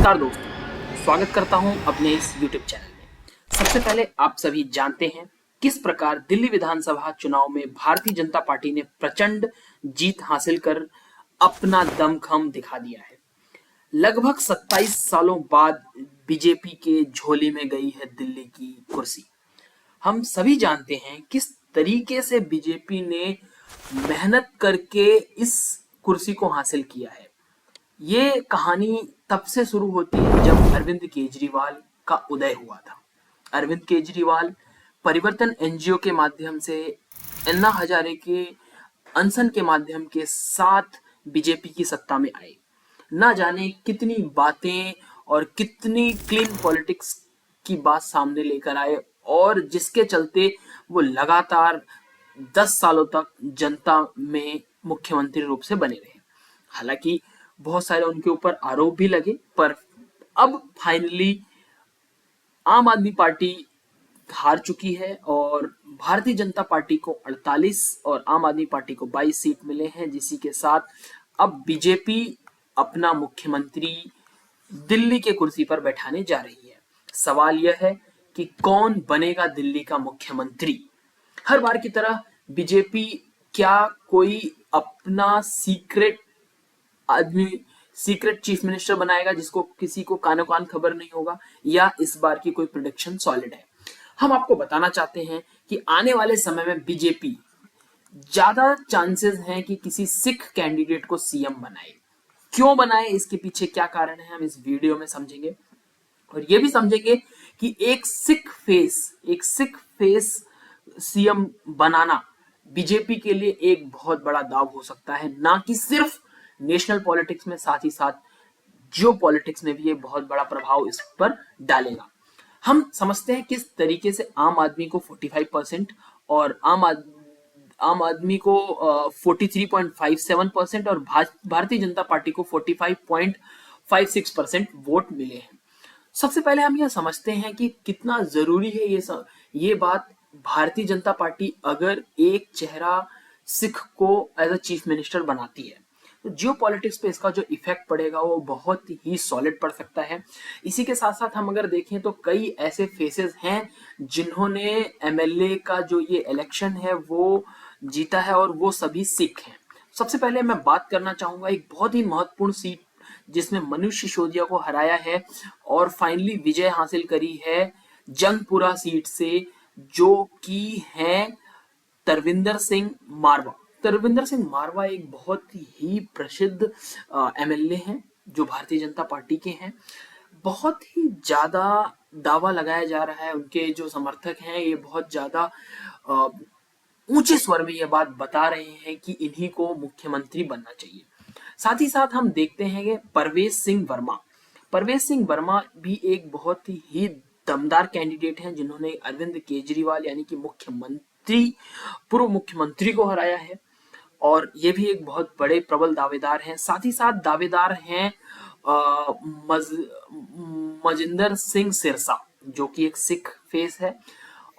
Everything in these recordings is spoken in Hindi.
नमस्कार दोस्तों, स्वागत करता हूं अपने इस YouTube चैनल में। सबसे पहले आप सभी जानते हैं किस प्रकार दिल्ली विधानसभा चुनाव में भारतीय जनता पार्टी ने प्रचंड जीत हासिल कर अपना दमखम दिखा दिया है। लगभग 27 सालों बाद बीजेपी के झोली में गई है दिल्ली की कुर्सी। हम सभी जानते हैं किस तरीके से बीजेपी ने मेहनत करके इस कुर्सी को हासिल किया है। ये कहानी तब से शुरू होती है जब अरविंद केजरीवाल का उदय हुआ था। अरविंद केजरीवाल परिवर्तन एनजीओ के माध्यम से, अन्ना हजारे के अनशन के माध्यम के साथ बीजेपी की सत्ता में आए। ना जाने कितनी बातें और कितनी क्लीन पॉलिटिक्स की बात सामने लेकर आए और जिसके चलते वो लगातार 10 सालों तक जनता में मुख्यमंत्री रूप से बने रहे। हालांकि बहुत सारे उनके ऊपर आरोप भी लगे, पर अब फाइनली आम आदमी पार्टी हार चुकी है और भारतीय जनता पार्टी को 48 और आम आदमी पार्टी को 22 सीट मिले हैं, जिसी के साथ अब बीजेपी अपना मुख्यमंत्री दिल्ली के कुर्सी पर बैठाने जा रही है। सवाल यह है कि कौन बनेगा दिल्ली का मुख्यमंत्री। हर बार की तरह बीजेपी क्या कोई अपना सीक्रेट चीफ मिनिस्टर बनाएगा जिसको किसी को कानो कान खबर नहीं होगा, या इस बार की कोई प्रेडिक्शन सॉलिड है। हम आपको बताना चाहते हैं कि आने वाले समय में बीजेपी ज्यादा चांसेस हैं कि किसी सिख कैंडिडेट को सीएम बनाए। क्यों बनाए, इसके पीछे क्या कारण है, हम इस वीडियो में समझेंगे और ये भी समझेंगे कि एक सिख फेस सीएम बनाना बीजेपी के लिए एक बहुत बड़ा दाव हो सकता है, ना कि सिर्फ नेशनल पॉलिटिक्स में, साथ ही साथ जियो पॉलिटिक्स में भी ये बहुत बड़ा प्रभाव इस पर डालेगा। हम समझते हैं किस तरीके से आम आदमी को 45% और आम आदमी को 43.57% और भारतीय जनता पार्टी को 45.56% वोट मिले हैं। सबसे पहले हम यह समझते हैं कि कितना जरूरी है ये बात। भारतीय जनता पार्टी अगर एक चेहरा सिख को एज अ चीफ मिनिस्टर बनाती है तो जियो पॉलिटिक्स पे इसका जो इफेक्ट पड़ेगा वो बहुत ही सॉलिड पड़ सकता है। इसी के साथ साथ हम अगर देखें तो कई ऐसे फेसेस हैं जिन्होंने एमएलए का जो ये इलेक्शन है वो जीता है और वो सभी सिख हैं। सबसे पहले मैं बात करना चाहूंगा एक बहुत ही महत्वपूर्ण सीट जिसमें मनीष सिसोदिया को हराया है और फाइनली विजय हासिल करी है जंगपुरा सीट से, जो कि है तरविंदर सिंह मारवा। तरविंदर सिंह मारवा एक बहुत ही प्रसिद्ध एमएलए हैं जो भारतीय जनता पार्टी के हैं। बहुत ही ज्यादा दावा लगाया जा रहा है, उनके जो समर्थक हैं ये बहुत ज्यादा ऊंचे स्वर में यह बात बता रहे हैं कि इन्हीं को मुख्यमंत्री बनना चाहिए। साथ ही साथ हम देखते हैं कि परवेश सिंह वर्मा भी एक बहुत ही दमदार कैंडिडेट हैं जिन्होंने अरविंद केजरीवाल यानी कि पूर्व मुख्यमंत्री को हराया है और ये भी एक बहुत बड़े प्रबल दावेदार हैं। साथ ही साथ दावेदार हैं मजिंदर सिंह सिरसा, जो कि एक सिख फेस है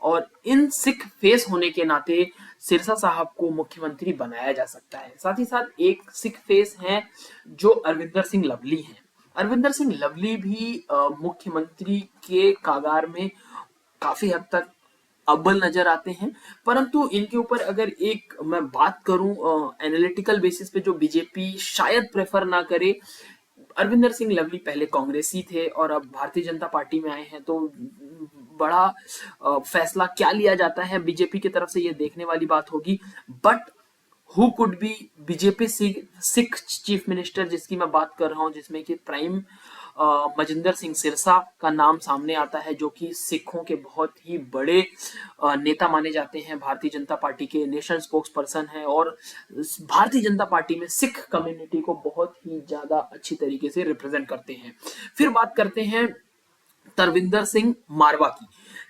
और इन सिख फेस होने के नाते सिरसा साहब को मुख्यमंत्री बनाया जा सकता है। साथ ही साथ एक सिख फेस हैं जो अरविंदर सिंह लवली हैं। अरविंदर सिंह लवली भी मुख्यमंत्री के कागार में काफी हद तक अव्वल नजर आते हैं, परंतु इनके ऊपर अगर एक मैं बात करूं एनालिटिकल बेसिस पे जो बीजेपी शायद प्रेफर ना करे। अरविंदर सिंह लवली पहले कांग्रेसी थे और अब भारतीय जनता पार्टी में आए हैं, तो बड़ा फैसला क्या लिया जाता है बीजेपी की तरफ से ये देखने वाली बात होगी। But who could be BJP Sikh chief minister जिसकी मैं बात कर रहा हूं, जिसमें कि प्राइम मजिंदर सिंह सिरसा का नाम सामने आता है, जो कि सिखों के बहुत ही बड़े नेता माने जाते हैं, भारतीय जनता पार्टी के नेशनल स्पोक्स पर्सन हैं और भारतीय जनता पार्टी में सिख कम्युनिटी को बहुत ही ज्यादा अच्छी तरीके से रिप्रेजेंट करते हैं। फिर बात करते हैं तरविंदर सिंह मारवा की।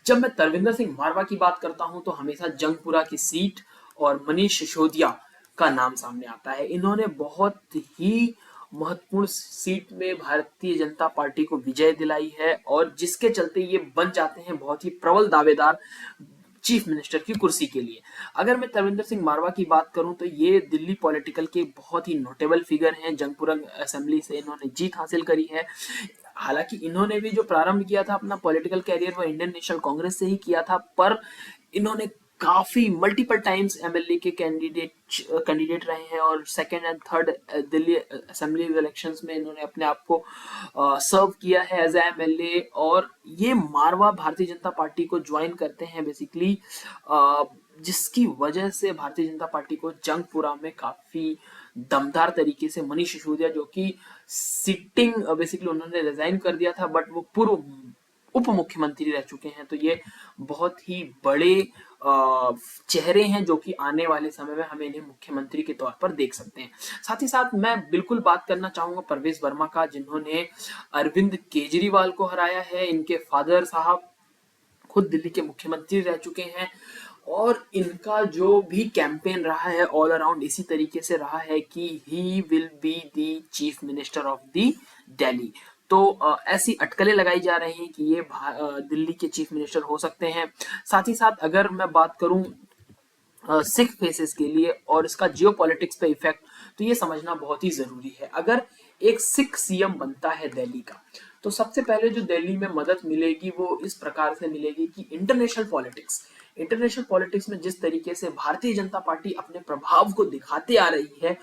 जब मैं तरविंदर सिंह मारवा की बात करता हूं तो हमेशा जंगपुरा की सीट और मनीष सिसोदिया का नाम सामने आता है। इन्होंने बहुत ही महत्वपूर्ण सीट में भारतीय जनता पार्टी को विजय दिलाई है और जिसके चलते ये बन जाते हैं बहुत ही प्रबल दावेदार चीफ मिनिस्टर की कुर्सी के लिए। अगर मैं तरविंदर सिंह मारवा की बात करूं तो ये दिल्ली पॉलिटिकल के बहुत ही नोटेबल फिगर हैं। जंगपुरा असेंबली से इन्होंने जीत हासिल करी है। हालांकि इन्होंने भी जो प्रारंभ किया था अपना पॉलिटिकल कैरियर वो इंडियन नेशनल कांग्रेस से ही किया था, पर इन्होंने काफी मल्टीपल टाइम्स एमएलए के कैंडिडेट रहे हैं और second and third Delhi assembly elections में इन्होंने अपने आप को सर्व किया है एज एमएलए। और ये मारवा भारतीय जनता पार्टी को ज्वाइन करते हैं बेसिकली, जिसकी वजह से भारतीय जनता पार्टी को जंगपुरा में काफी दमदार तरीके से मनीष सिसोदिया, जो कि सिटिंग बेसिकली उन्होंने रिजाइन कर दिया था बट वो पूर्व उप मुख्यमंत्री रह चुके हैं, तो ये बहुत ही बड़े चेहरे हैं जो कि आने वाले समय में हमें इन्हें मुख्यमंत्री के तौर पर देख सकते हैं। साथ ही साथ मैं बिल्कुल बात करना चाहूंगा परवेश वर्मा का, जिन्होंने अरविंद केजरीवाल को हराया है। इनके फादर साहब खुद दिल्ली के मुख्यमंत्री रह चुके हैं और इनका जो भी कैंपेन रहा है ऑल अराउंड इसी तरीके से रहा है कि he will be the chief minister of the Delhi. तो ऐसी अटकलें लगाई जा रही हैं कि ये दिल्ली के चीफ मिनिस्टर हो सकते हैं। साथ ही साथ अगर मैं बात करूं सिख फेसेस के लिए और इसका जियो पॉलिटिक्स पे इफेक्ट, तो ये समझना बहुत ही जरूरी है। अगर एक सिख सीएम बनता है दिल्ली का, तो सबसे पहले जो दिल्ली में मदद मिलेगी वो इस प्रकार से मिलेगी कि इंटरनेशनल पॉलिटिक्स में जिस तरीके से भारतीय जनता पार्टी अपने प्रभाव को दिखाते आ रही है,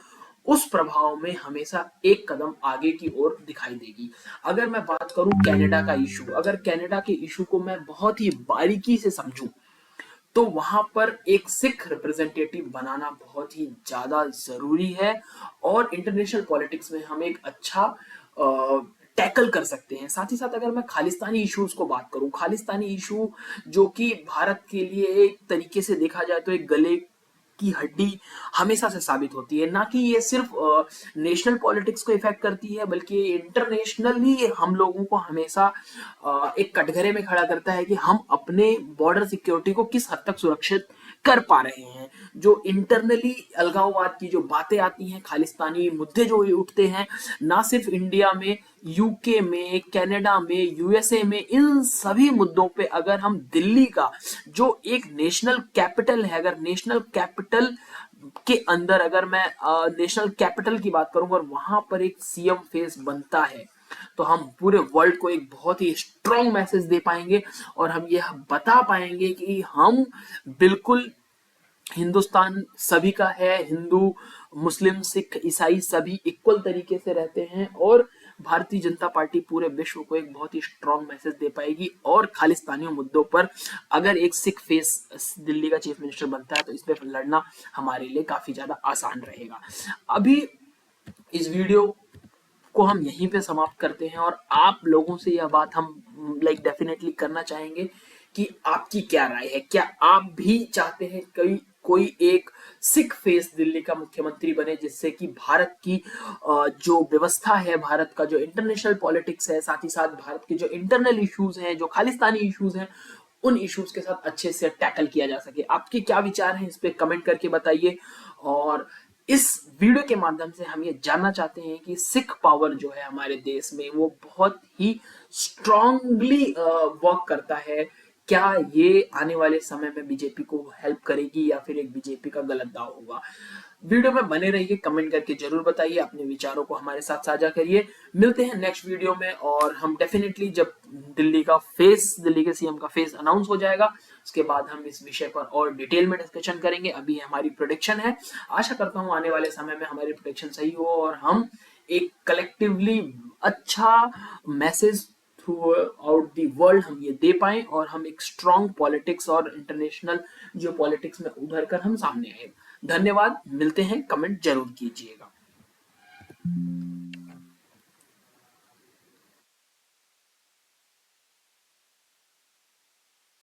उस प्रभाव में हमेशा एक कदम आगे की ओर दिखाई देगी। अगर मैं बात करूं कनाडा का इशू, अगर कनाडा के इशू को मैं बहुत ही बारीकी से समझूं, तो वहां पर एक सिख रिप्रेजेंटेटिव बनाना बहुत ही ज्यादा जरूरी है और इंटरनेशनल पॉलिटिक्स में हम एक अच्छा टैकल कर सकते हैं। साथ ही साथ अगर मैं खालिस्तानी इश्यूज को बात करूं, खालिस्तानी इशू जो कि भारत के लिए एक तरीके से देखा जाए तो एक गले की हड्डी हमेशा से साबित होती है, ना कि ये सिर्फ नेशनल पॉलिटिक्स को इफेक्ट करती है बल्कि इंटरनेशनली हम लोगों को हमेशा एक कटघरे में खड़ा करता है कि हम अपने बॉर्डर सिक्योरिटी को किस हद तक सुरक्षित कर पा रहे हैं। जो इंटरनली अलगाववाद की जो बातें आती हैं, खालिस्तानी मुद्दे जो उठते हैं, ना सिर्फ इंडिया में, यूके में, कनाडा में, यूएसए में, इन सभी मुद्दों पे अगर हम दिल्ली का जो एक नेशनल कैपिटल है, अगर नेशनल कैपिटल के अंदर अगर मैं नेशनल कैपिटल की बात करूं और वहां पर एक सीएम फेस बनता है, तो हम पूरे वर्ल्ड को एक बहुत ही स्ट्रॉन्ग मैसेज दे पाएंगे और हम यह बता पाएंगे कि हम बिल्कुल हिंदुस्तान सभी का है, हिंदू मुस्लिम सिख ईसाई सभी इक्वल तरीके से रहते हैं और भारतीय जनता पार्टी पूरे विश्व को एक बहुत ही स्ट्रॉन्ग मैसेज दे पाएगी। और खालिस्तानी मुद्दों पर अगर एक सिख फेस दिल्ली का चीफ मिनिस्टर बनता है तो इस पे लड़ना हमारे लिए काफी ज्यादा आसान रहेगा। अभी इस वीडियो को हम यहीं पे समाप्त करते हैं और आप लोगों से यह बात हम डेफिनेटली करना चाहेंगे कि आपकी क्या राय है। क्या आप भी चाहते हैं कोई एक सिख फेस दिल्ली का मुख्यमंत्री बने, जिससे कि भारत की जो व्यवस्था है, भारत का जो इंटरनेशनल पॉलिटिक्स है, साथ ही साथ भारत के जो इंटरनल इश्यूज हैं, जो खालिस्तानी इश्यूज हैं, उन इश्यूज के साथ अच्छे से टैकल किया जा सके। आपके क्या विचार हैं इस पे कमेंट करके बताइए। और इस वीडियो के माध्यम से हम ये जानना चाहते हैं कि सिख पावर जो है हमारे देश में वो बहुत ही स्ट्रांगली वर्क करता है। क्या ये आने वाले समय में बीजेपी को हेल्प करेगी या फिर एक बीजेपी का गलत दाव होगा? वीडियो में बने रहिए, कमेंट करके जरूर बताइए, अपने विचारों को हमारे साथ साझा करिए। मिलते हैं नेक्स्ट वीडियो में और हम डेफिनेटली जब दिल्ली के सीएम का फेस अनाउंस हो जाएगा उसके बाद हम इस विषय पर और डिटेल में डिस्कशन करेंगे। अभी हमारी प्रेडिक्शन है, आशा करता हूं आने वाले समय में हमारी प्रेडिक्शन सही हो और हम एक कलेक्टिवली अच्छा message through out the world हम ये दे पाए और हम एक स्ट्रॉन्ग पॉलिटिक्स और इंटरनेशनल जो पॉलिटिक्स में उभर कर हम सामने आए। धन्यवाद, मिलते हैं, कमेंट जरूर कीजिएगा।